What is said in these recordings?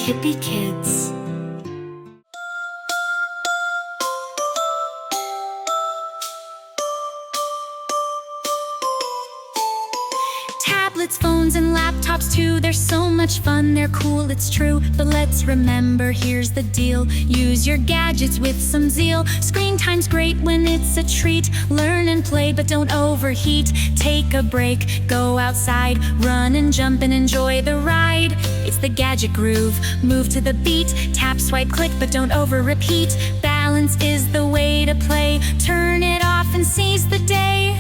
Keppikids. Tablets, phones, and laptops too, they're so much fun, they're cool, it's true. But let's remember, here's the deal: use your gadgets with some zeal. Screen time's great when it's a treat. Learn and play, but don't overheat. Take a break, go outside, run and jump and enjoy the ride. It's the gadget groove, move to the beat. Tap, swipe, click, but don't over-repeat. Balance is the way to play. Turn it off and seize the day.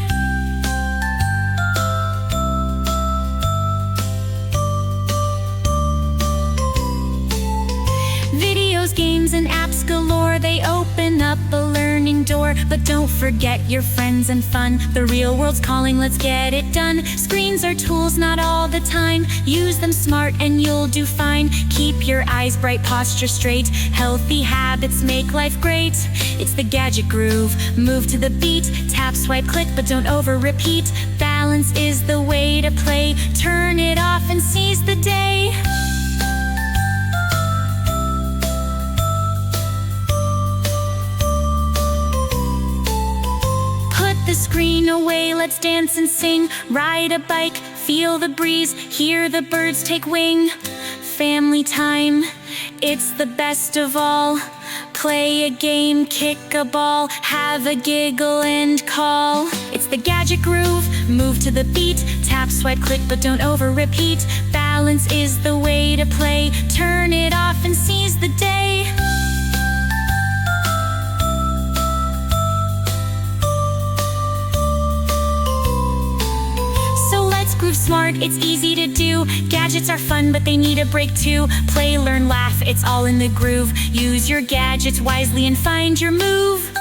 Games and apps galore, they open up a learning door. But don't forget your friends and fun. The real world's calling, let's get it done. Screens are tools, not all the time. Use them smart and you'll do fine. Keep your eyes bright, posture straight. Healthy habits make life great. It's the gadget groove, move to the beat. Tap, swipe, click, but don't over-repeat. Balance is the way to play. Turn it off and seize the day. The screen away, let's dance and sing. Ride a bike, feel the breeze, hear the birds take wing. Family time, it's the best of all. Play a game, kick a ball, have a giggle and call. It's the gadget groove, move to the beat. Tap, swipe, click, but don't over-repeat. Balance is the way to play. Turn it off and seize the day. Groove smart, it's easy to do. Gadgets are fun, but they need a break too. Play, learn, laugh, it's all in the groove. Use your gadgets wisely and find your move.